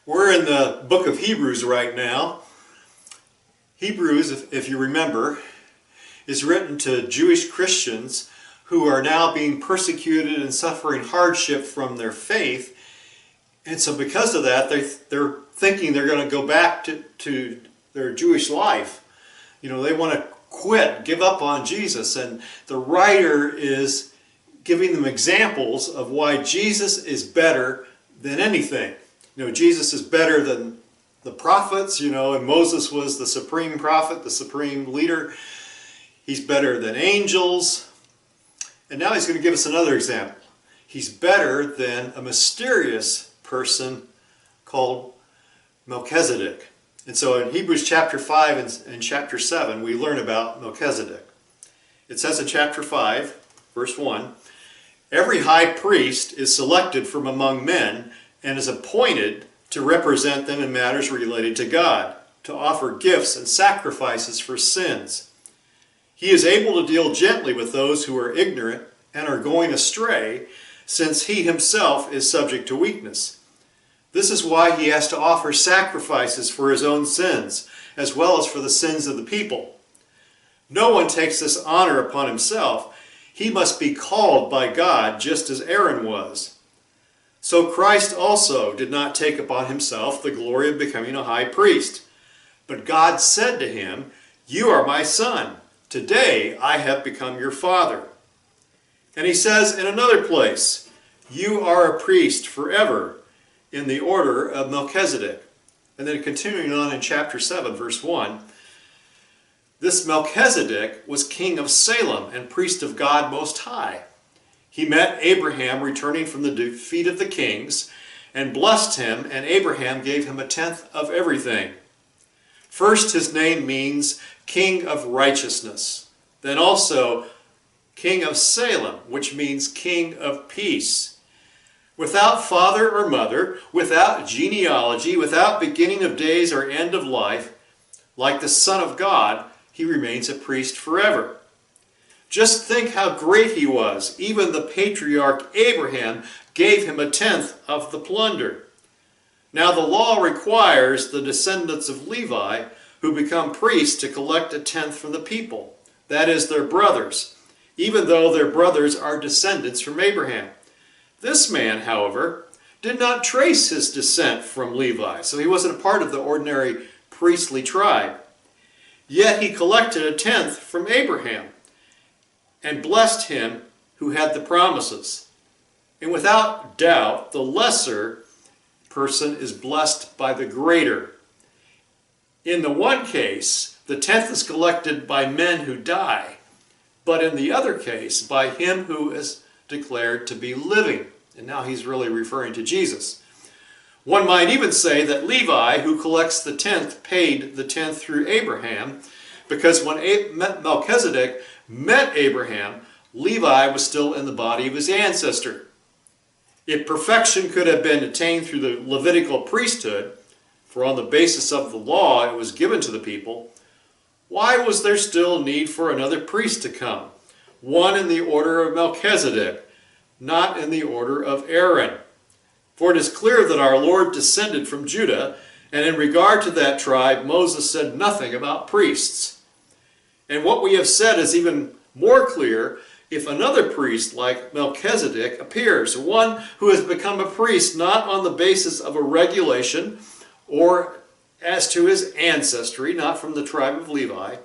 We're in the book of Hebrews right now. Hebrews, if you remember, is written to Jewish Christians who are now being persecuted and suffering hardship from their faith. And so because of that, they're thinking they're going to go back to their Jewish life. You know, they want to quit, give up on Jesus. And the writer is giving them examples of why Jesus is better than anything. You know, Jesus is better than the prophets, and Moses was the supreme prophet, the supreme leader. He's better than angels. And now he's going to give us another example. He's better than a mysterious person called Melchizedek. And so in Hebrews chapter 5 and chapter 7, we learn about Melchizedek. It says in chapter 5, verse 1, "Every high priest is selected from among men and is appointed to represent them in matters related to God, to offer gifts and sacrifices for sins. He is able to deal gently with those who are ignorant and are going astray, since he himself is subject to weakness. This is why he has to offer sacrifices for his own sins, as well as for the sins of the people. No one takes this honor upon himself. He must be called by God, just as Aaron was. So Christ also did not take upon himself the glory of becoming a high priest. But God said to him, 'You are my son. Today I have become your father.' And he says in another place, 'You are a priest forever in the order of Melchizedek.'" And then continuing on in chapter 7, verse 1, "This Melchizedek was king of Salem and priest of God Most High. He met Abraham returning from the defeat of the kings and blessed him, and Abraham gave him a tenth of everything. First, his name means King of Righteousness. Then also King of Salem, which means King of Peace. Without father or mother, without genealogy, without beginning of days or end of life, like the Son of God, he remains a priest forever. Just think how great he was. Even the patriarch Abraham gave him a tenth of the plunder. Now the law requires the descendants of Levi who become priests to collect a tenth from the people, that is, their brothers, even though their brothers are descendants from Abraham. This man, however, did not trace his descent from Levi, so he wasn't a part of the ordinary priestly tribe. Yet he collected a tenth from Abraham and blessed him who had the promises. And without doubt, the lesser person is blessed by the greater. In the one case, the tenth is collected by men who die, but in the other case, by him who is declared to be living." And now he's really referring to Jesus. One might even say that Levi, who collects the tenth, paid the tenth through Abraham, because when Melchizedek met Abraham, Levi was still in the body of his ancestor. If perfection could have been attained through the Levitical priesthood, for on the basis of the law it was given to the people, why was there still need for another priest to come, one in the order of Melchizedek, not in the order of Aaron? For it is clear that our Lord descended from Judah, and in regard to that tribe, Moses said nothing about priests. And what we have said is even more clear if another priest like Melchizedek appears, one who has become a priest not on the basis of a regulation or as to his ancestry, not from the tribe of Levi,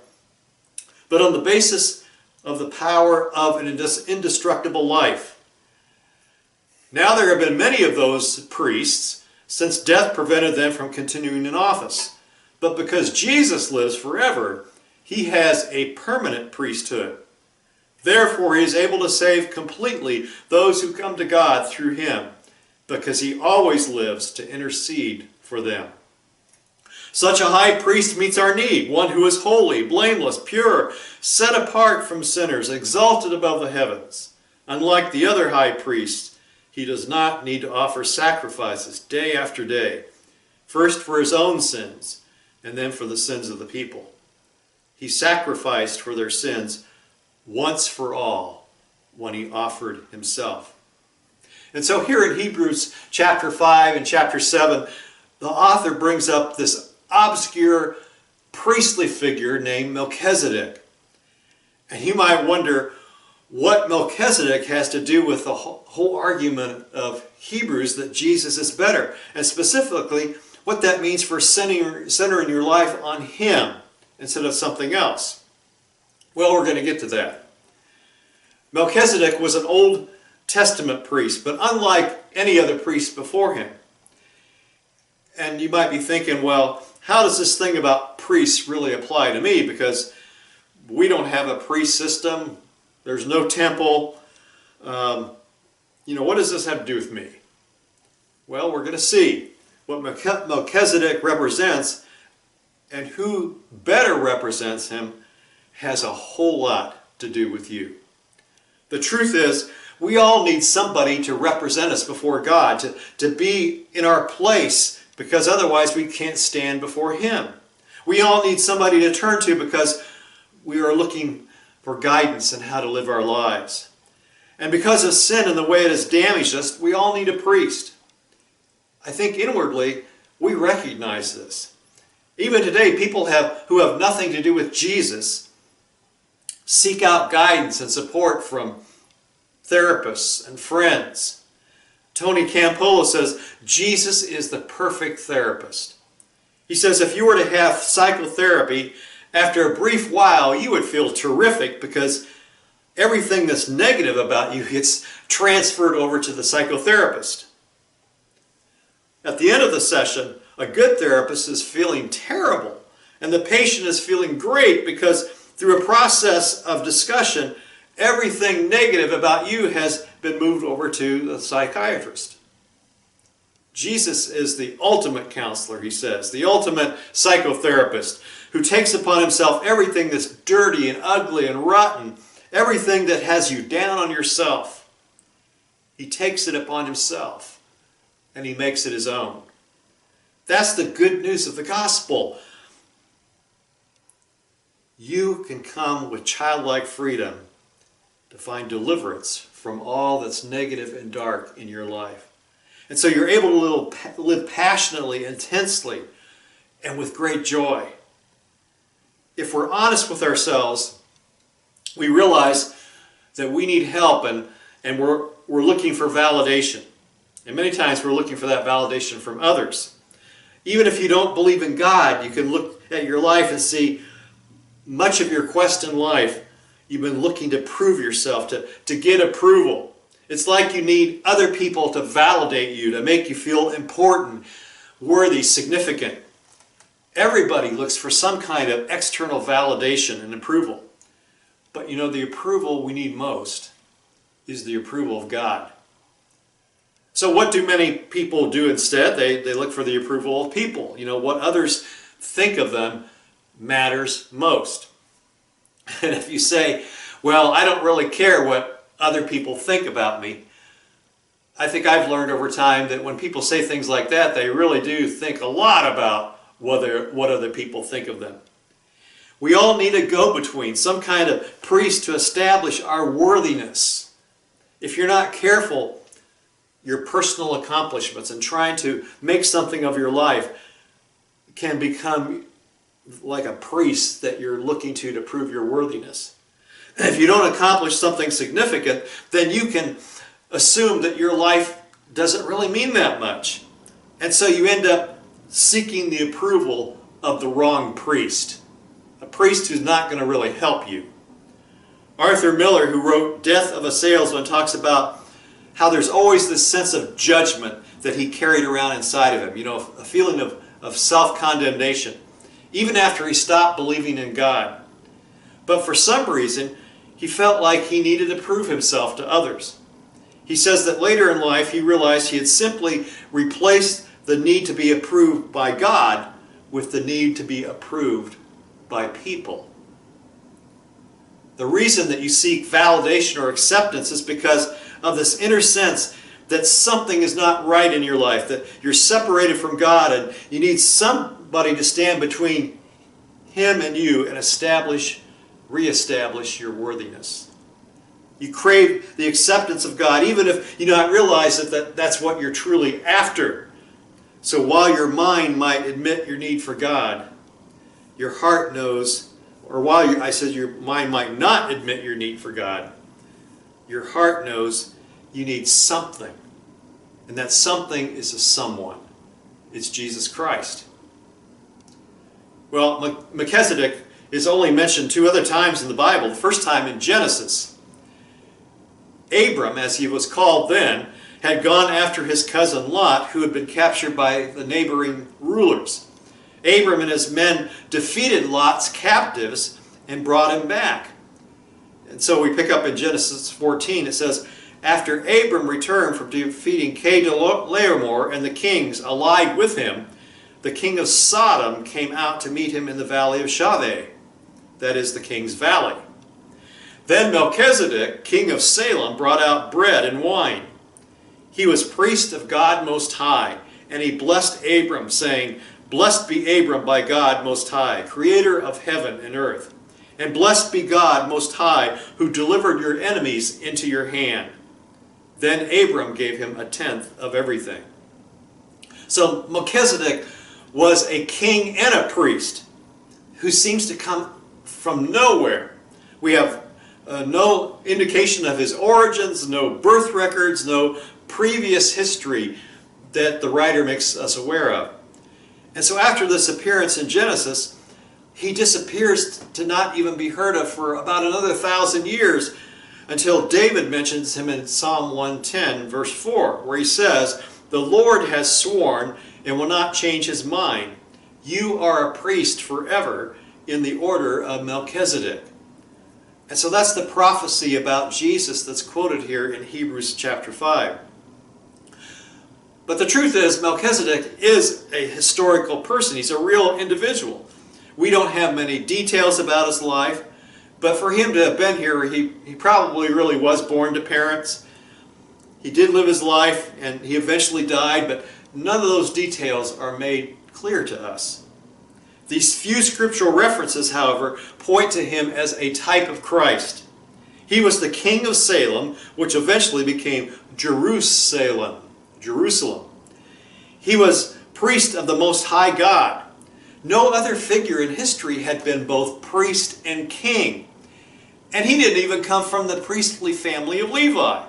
but on the basis of the power of an indestructible life. Now there have been many of those priests since death prevented them from continuing in office. But because Jesus lives forever, he has a permanent priesthood. Therefore, he is able to save completely those who come to God through him, because he always lives to intercede for them. Such a high priest meets our need, one who is holy, blameless, pure, set apart from sinners, exalted above the heavens. Unlike the other high priests, he does not need to offer sacrifices day after day, first for his own sins, and then for the sins of the people. He sacrificed for their sins once for all when he offered himself. And so here in Hebrews chapter 5 and chapter 7, the author brings up this obscure priestly figure named Melchizedek. And you might wonder what Melchizedek has to do with the whole argument of Hebrews that Jesus is better, and specifically what that means for centering your life on Him instead of something else. Well, we're going to get to that. Melchizedek was an Old Testament priest, but unlike any other priest before him. And you might be thinking, well, how does this thing about priests really apply to me? Because we don't have a priest system. There's no temple. What does this have to do with me? Well, we're going to see what Melchizedek represents, and who better represents him has a whole lot to do with you. The truth is, we all need somebody to represent us before God, to be in our place, because otherwise we can't stand before Him. We all need somebody to turn to because we are looking for guidance in how to live our lives. And because of sin and the way it has damaged us, we all need a priest. I think inwardly we recognize this. Even today, people who have nothing to do with Jesus seek out guidance and support from therapists and friends. Tony Campolo says, Jesus is the perfect therapist. He says if you were to have psychotherapy, after a brief while you would feel terrific because everything that's negative about you gets transferred over to the psychotherapist. At the end of the session, a good therapist is feeling terrible, and the patient is feeling great because through a process of discussion, everything negative about you has been moved over to the psychiatrist. Jesus is the ultimate counselor, he says, the ultimate psychotherapist who takes upon himself everything that's dirty and ugly and rotten, everything that has you down on yourself. He takes it upon himself and he makes it his own. That's the good news of the gospel. You can come with childlike freedom to find deliverance from all that's negative and dark in your life. And so you're able to live passionately, intensely, and with great joy. If we're honest with ourselves, we realize that we need help and we're looking for validation. And many times we're looking for that validation from others. Even if you don't believe in God, you can look at your life and see much of your quest in life, you've been looking to prove yourself, to get approval. It's like you need other people to validate you, to make you feel important, worthy, significant. Everybody looks for some kind of external validation and approval. But the approval we need most is the approval of God. So what do many people do instead? They look for the approval of people. What others think of them matters most. And if you say, well, I don't really care what other people think about me, I think I've learned over time that when people say things like that, they really do think a lot about what other people think of them. We all need a go-between, some kind of priest to establish our worthiness. If you're not careful, your personal accomplishments and trying to make something of your life can become like a priest that you're looking to prove your worthiness. If you don't accomplish something significant, then you can assume that your life doesn't really mean that much. And so you end up seeking the approval of the wrong priest, a priest who's not going to really help you. Arthur Miller, who wrote Death of a Salesman, talks about how there's always this sense of judgment that he carried around inside of him, a feeling of self-condemnation, even after he stopped believing in God. But for some reason, he felt like he needed to prove himself to others. He says that later in life he realized he had simply replaced the need to be approved by God with the need to be approved by people. The reason that you seek validation or acceptance is because of this inner sense that something is not right in your life, that you're separated from God and you need somebody to stand between Him and you and reestablish your worthiness. You crave the acceptance of God, even if you don't realize that that's what you're truly after. So while your mind might admit your need for God, your heart knows, or while I said your mind might not admit your need for God, your heart knows you need something. And that something is a someone. It's Jesus Christ. Well, Melchizedek is only mentioned 2 other times in the Bible. The first time in Genesis. Abram, as he was called then, had gone after his cousin Lot, who had been captured by the neighboring rulers. Abram and his men defeated Lot's captives and brought him back. And so we pick up in Genesis 14, it says, after Abram returned from defeating Kedorlaomer and the kings allied with him, the king of Sodom came out to meet him in the valley of Shaveh, that is the king's valley. Then Melchizedek, king of Salem, brought out bread and wine. He was priest of God Most High, and he blessed Abram, saying, Blessed be Abram by God Most High, creator of heaven and earth. And blessed be God Most High, who delivered your enemies into your hand. Then Abram gave him 1/10 of everything. So Melchizedek was a king and a priest who seems to come from nowhere. We have no indication of his origins, no birth records, no previous history that the writer makes us aware of. And so after this appearance in Genesis, he disappears to not even be heard of for about another 1,000 years until David mentions him in Psalm 110, verse 4, where he says, The Lord has sworn and will not change his mind. You are a priest forever in the order of Melchizedek. And so that's the prophecy about Jesus that's quoted here in Hebrews chapter 5. But the truth is, Melchizedek is a historical person. He's a real individual. We don't have many details about his life, but for him to have been here, he probably really was born to parents. He did live his life, and he eventually died, but none of those details are made clear to us. These few scriptural references, however, point to him as a type of Christ. He was the king of Salem, which eventually became Jerusalem. He was priest of the Most High God. No other figure in history had been both priest and king. And he didn't even come from the priestly family of Levi.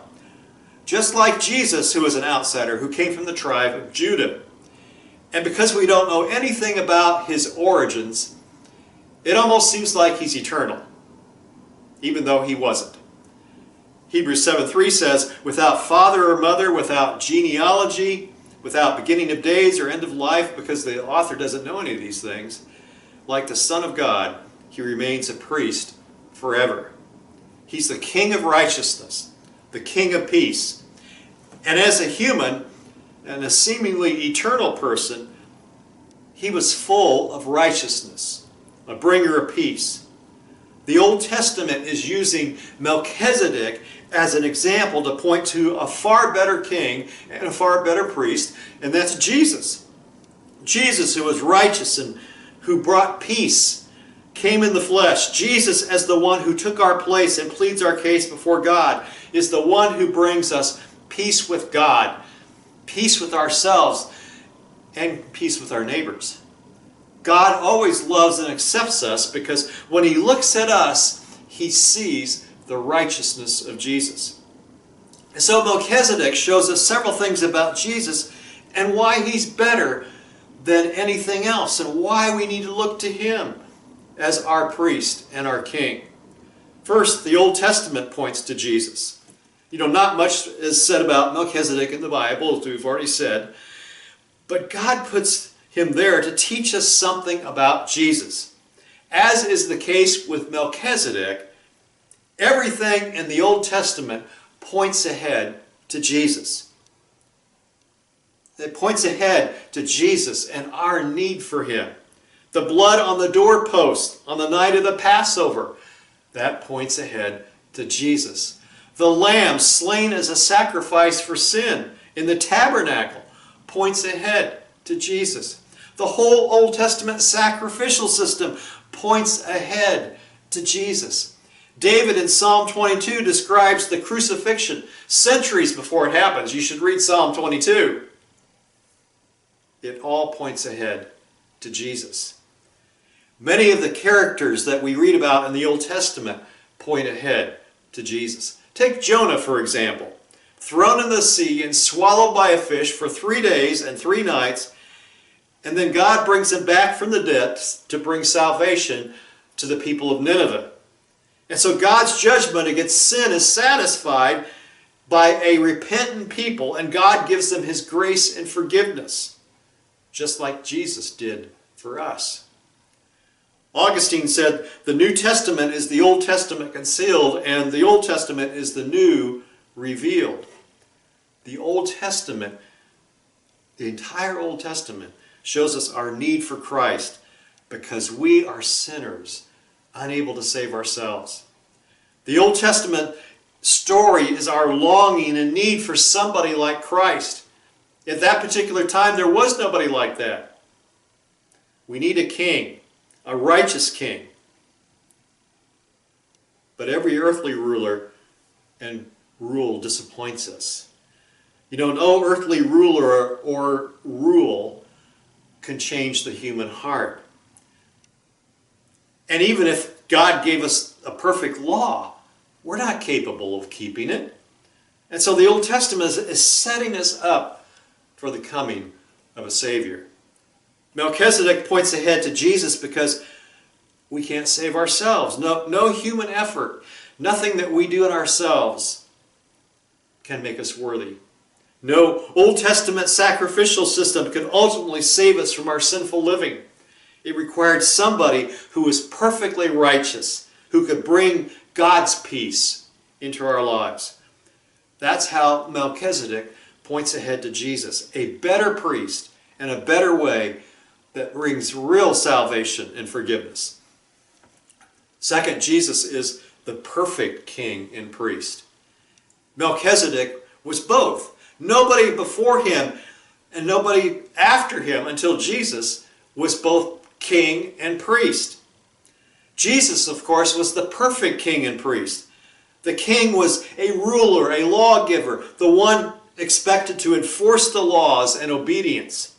Just like Jesus, who was an outsider, who came from the tribe of Judah. And because we don't know anything about his origins, it almost seems like he's eternal, even though he wasn't. Hebrews 7:3 says, without father or mother, without genealogy, without beginning of days or end of life, because the author doesn't know any of these things, like the Son of God, he remains a priest forever. He's the King of righteousness, the King of peace. And as a human, and a seemingly eternal person, he was full of righteousness, a bringer of peace. The Old Testament is using Melchizedek as an example to point to a far better king and a far better priest, and that's Jesus. Jesus, who was righteous and who brought peace, came in the flesh. Jesus, as the one who took our place and pleads our case before God, is the one who brings us peace with God, peace with ourselves, and peace with our neighbors. God always loves and accepts us because when he looks at us, he sees the righteousness of Jesus. And so Melchizedek shows us several things about Jesus and why he's better than anything else and why we need to look to him as our priest and our king. First, the Old Testament points to Jesus. Not much is said about Melchizedek in the Bible, as we've already said, but God puts him there to teach us something about Jesus. As is the case with Melchizedek, everything in the Old Testament points ahead to Jesus. It points ahead to Jesus and our need for him. The blood on the doorpost on the night of the Passover, that points ahead to Jesus. The lamb slain as a sacrifice for sin in the tabernacle points ahead to Jesus. The whole Old Testament sacrificial system points ahead to Jesus. David in Psalm 22 describes the crucifixion centuries before it happens. You should read Psalm 22. It all points ahead to Jesus. Many of the characters that we read about in the Old Testament point ahead to Jesus. Take Jonah, for example. Thrown in the sea and swallowed by a fish for 3 days and 3 nights, and then God brings him back from the dead to bring salvation to the people of Nineveh. And so God's judgment against sin is satisfied by a repentant people, and God gives them his grace and forgiveness, just like Jesus did for us. Augustine said, the New Testament is the Old Testament concealed, and the Old Testament is the New revealed. The Old Testament, the entire Old Testament, shows us our need for Christ because we are sinners, unable to save ourselves. The Old Testament story is our longing and need for somebody like Christ. At that particular time, there was nobody like that. We need a king, a righteous king. But every earthly ruler and rule disappoints us. You know, no earthly ruler or rule can change the human heart. And even if God gave us a perfect law, we're not capable of keeping it. And so the Old Testament is setting us up for the coming of a Savior. Melchizedek points ahead to Jesus because we can't save ourselves. No human effort, nothing that we do in ourselves can make us worthy. No Old Testament sacrificial system can ultimately save us from our sinful living. It required somebody who was perfectly righteous, who could bring God's peace into our lives. That's how Melchizedek points ahead to Jesus, a better priest and a better way that brings real salvation and forgiveness. Second, Jesus is the perfect king and priest. Melchizedek was both. Nobody before him and nobody after him until Jesus was both king and priest. Jesus, of course, was the perfect king and priest. The king was a ruler, a lawgiver, the one expected to enforce the laws and obedience.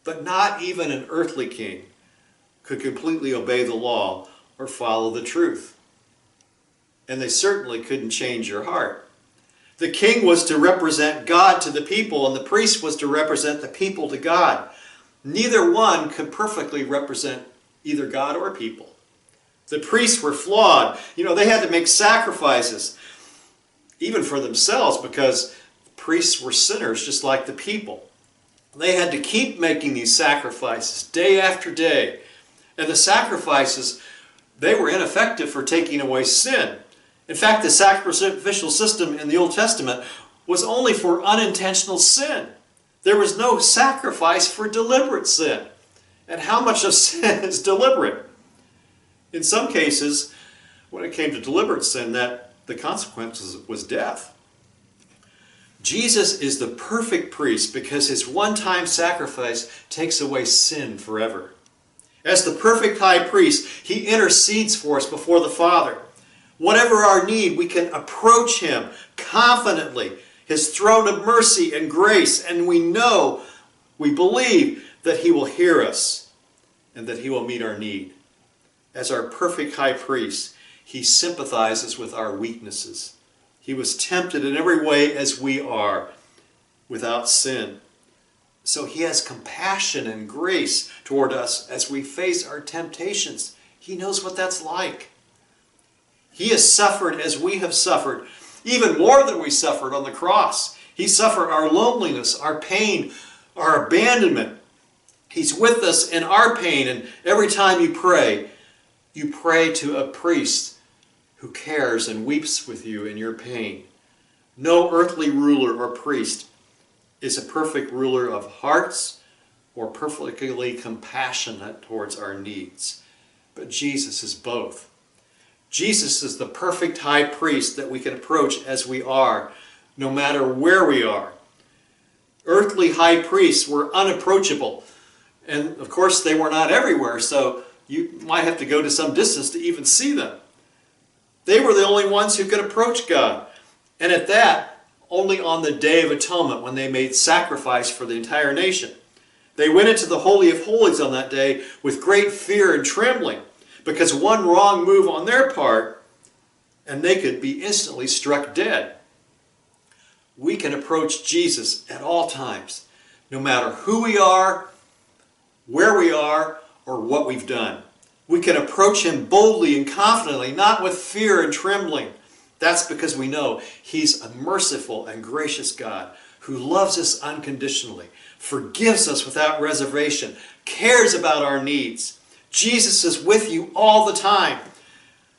But not even an earthly king could completely obey the law or follow the truth. And they certainly couldn't change your heart. The king was to represent God to the people, and the priest was to represent the people to God. Neither one could perfectly represent either God or people. The priests were flawed. You know, they had to make sacrifices, even for themselves, because priests were sinners just like the people. They had to keep making these sacrifices day after day. And the sacrifices, they were ineffective for taking away sin. In fact, the sacrificial system in the Old Testament was only for unintentional sin. There was no sacrifice for deliberate sin. And how much of sin is deliberate? In some cases, when it came to deliberate sin, that the consequence was death. Jesus is the perfect priest because his one-time sacrifice takes away sin forever. As the perfect high priest, he intercedes for us before the Father. Whatever our need, we can approach him confidently, his throne of mercy and grace, and we know, we believe that he will hear us and that he will meet our need. As our perfect high priest, he sympathizes with our weaknesses. He was tempted in every way as we are, without sin. So he has compassion and grace toward us as we face our temptations. He knows what that's like. He has suffered as we have suffered, even more than we suffered on the cross. He suffered our loneliness, our pain, our abandonment. He's with us in our pain, and every time you pray to a priest who cares and weeps with you in your pain. No earthly ruler or priest is a perfect ruler of hearts or perfectly compassionate towards our needs. But Jesus is both. Jesus is the perfect high priest that we can approach as we are, no matter where we are. Earthly high priests were unapproachable. And of course they were not everywhere, so you might have to go to some distance to even see them. They were the only ones who could approach God. And at that, only on the Day of Atonement when they made sacrifice for the entire nation. They went into the Holy of Holies on that day with great fear and trembling, because one wrong move on their part, and they could be instantly struck dead. We can approach Jesus at all times, no matter who we are, where we are, or what we've done. We can approach him boldly and confidently, not with fear and trembling. That's because we know he's a merciful and gracious God who loves us unconditionally, forgives us without reservation, cares about our needs. Jesus is with you all the time.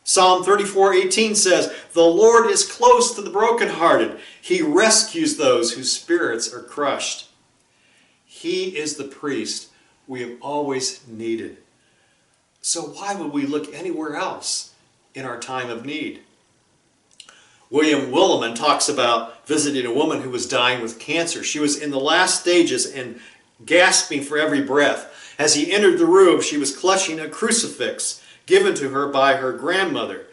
Psalm 34:18 says, "The Lord is close to the brokenhearted. He rescues those whose spirits are crushed." He is the priest we have always needed. So why would we look anywhere else in our time of need? William Willimon talks about visiting a woman who was dying with cancer. She was in the last stages and gasping for every breath. As he entered the room, she was clutching a crucifix given to her by her grandmother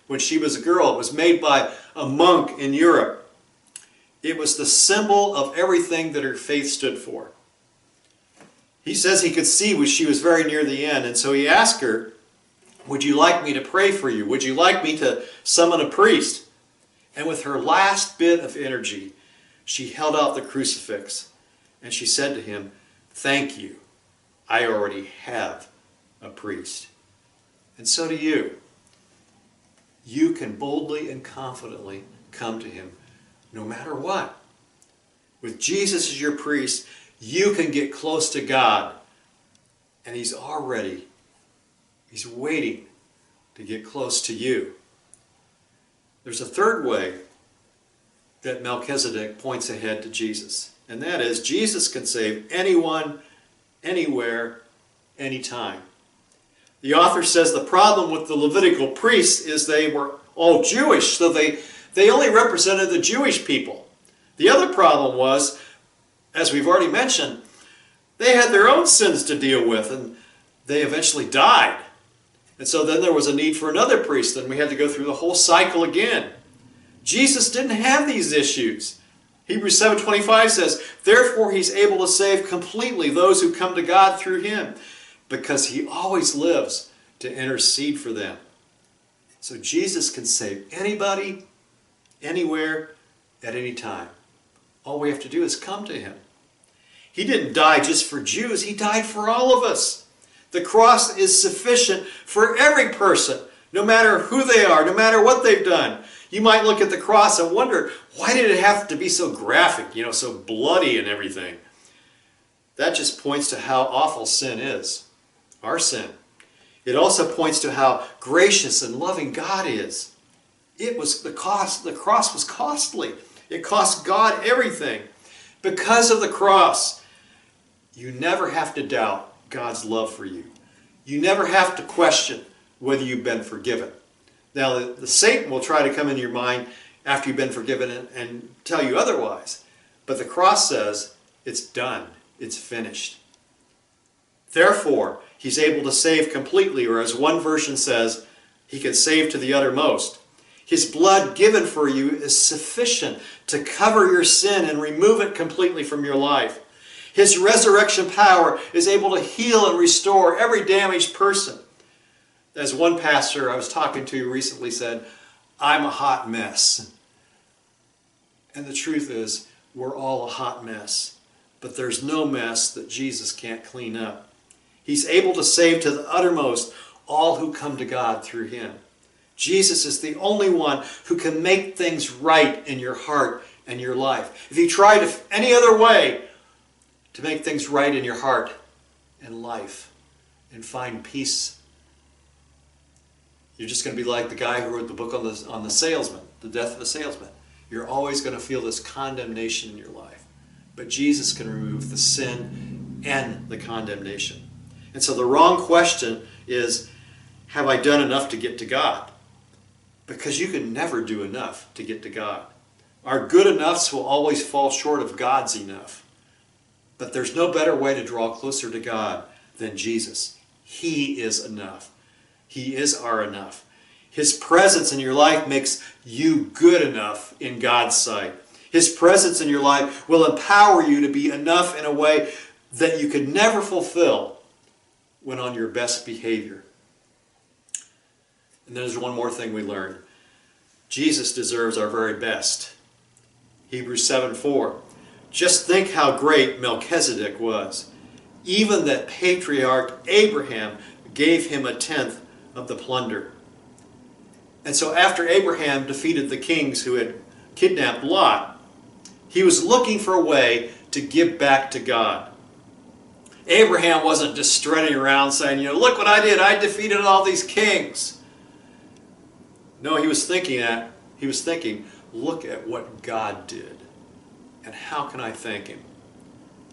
when she was a girl. It was made by a monk in Europe. It was the symbol of everything that her faith stood for. He says he could see when she was very near the end, and so he asked her, "Would you like me to pray for you? Would you like me to summon a priest?" And with her last bit of energy, she held out the crucifix and she said to him, "Thank you. I already have a priest." And so do you. You can boldly and confidently come to him no matter what. With Jesus as your priest, you can get close to God, and he's waiting to get close to you. There's a third way that Melchizedek points ahead to Jesus, and that is Jesus can save anyone, anywhere, anytime. The author says the problem with the Levitical priests is they were all Jewish, so they only represented the Jewish people. The other problem was, as we've already mentioned, they had their own sins to deal with, and they eventually died. And so then there was a need for another priest, and we had to go through the whole cycle again. Jesus didn't have these issues. Hebrews 7:25 says, "Therefore he's able to save completely those who come to God through him, because he always lives to intercede for them." So Jesus can save anybody, anywhere, at any time. All we have to do is come to him. He didn't die just for Jews. He died for all of us. The cross is sufficient for every person, no matter who they are, no matter what they've done. You might look at the cross and wonder, why did it have to be so graphic, so bloody and everything? That just points to how awful sin is, our sin. It also points to how gracious and loving God is. The cross was costly. It cost God everything. Because of the cross, you never have to doubt God's love for you. You never have to question whether you've been forgiven. Now, the Satan will try to come into your mind after you've been forgiven and tell you otherwise. But the cross says, it's done. It's finished. Therefore, he's able to save completely, or as one version says, he can save to the uttermost. His blood given for you is sufficient to cover your sin and remove it completely from your life. His resurrection power is able to heal and restore every damaged person. As one pastor I was talking to recently said, "I'm a hot mess." And the truth is, we're all a hot mess. But there's no mess that Jesus can't clean up. He's able to save to the uttermost all who come to God through him. Jesus is the only one who can make things right in your heart and your life. If you try any other way to make things right in your heart and life and find peace, you're just going to be like the guy who wrote the book on the salesman, The Death of a Salesman. You're always going to feel this condemnation in your life. But Jesus can remove the sin and the condemnation. And so the wrong question is, have I done enough to get to God? Because you can never do enough to get to God. Our good enoughs will always fall short of God's enough. But there's no better way to draw closer to God than Jesus. He is enough. He is our enough. His presence in your life makes you good enough in God's sight. His presence in your life will empower you to be enough in a way that you could never fulfill when on your best behavior. And there's one more thing we learned. Jesus deserves our very best. Hebrews 7:4. Just think how great Melchizedek was. Even that patriarch Abraham gave him a tenth of the plunder. And so after Abraham defeated the kings who had kidnapped Lot, he was looking for a way to give back to God. Abraham wasn't just strutting around saying, look what I did. I defeated all these kings. No, he was thinking, look at what God did. And how can I thank him?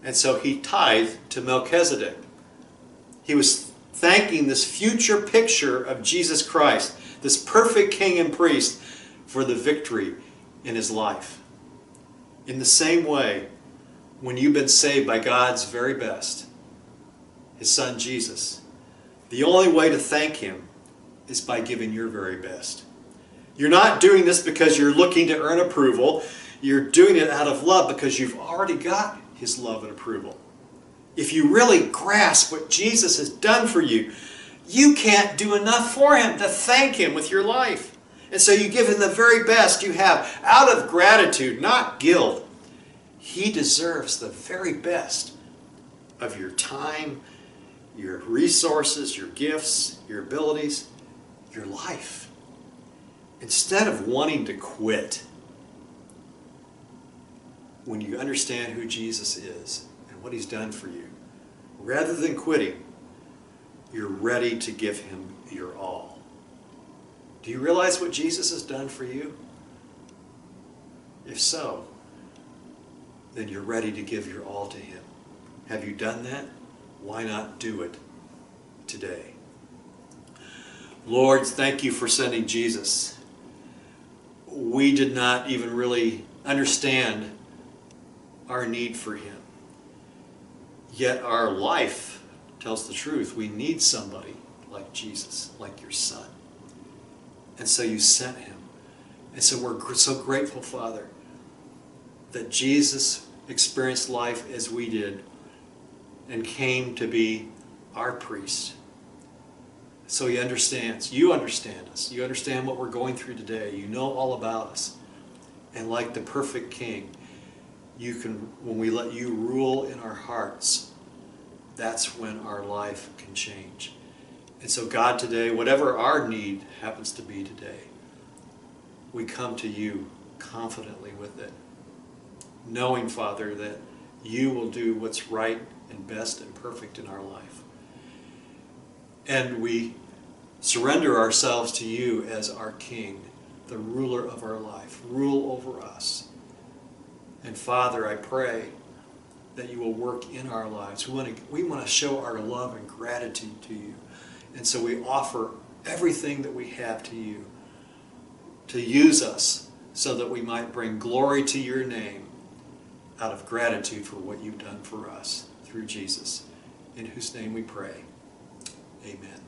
And so he tithed to Melchizedek. He was thanking this future picture of Jesus Christ, this perfect king and priest, for the victory in his life. In the same way, when you've been saved by God's very best, his son Jesus, the only way to thank him is by giving your very best. You're not doing this because you're looking to earn approval. You're doing it out of love because you've already got his love and approval. If you really grasp what Jesus has done for you, you can't do enough for him to thank him with your life. And so you give him the very best you have out of gratitude, not guilt. He deserves the very best of your time, your resources, your gifts, your abilities, your life. Instead of wanting to quit, when you understand who Jesus is and what he's done for you, rather than quitting, you're ready to give him your all. Do you realize what Jesus has done for you? If so, then you're ready to give your all to him. Have you done that? Why not do it today? Lord, thank you for sending Jesus. We did not even really understand our need for him. Yet our life tells the truth. We need somebody like Jesus, like your son. And so you sent him. And so we're so grateful, Father, that Jesus experienced life as we did and came to be our priest. So he understands. You understand us. You understand what we're going through today. You know all about us. And like the perfect king, you can, when we let you rule in our hearts, that's when our life can change. And so God, today, whatever our need happens to be today, we come to you confidently with it, knowing, Father, that you will do what's right and best and perfect in our life. And we surrender ourselves to you as our King, the ruler of our life. Rule over us. And Father, I pray that you will work in our lives. We want to show our love and gratitude to you. And so we offer everything that we have to you to use us so that we might bring glory to your name out of gratitude for what you've done for us through Jesus, in whose name we pray. Amen.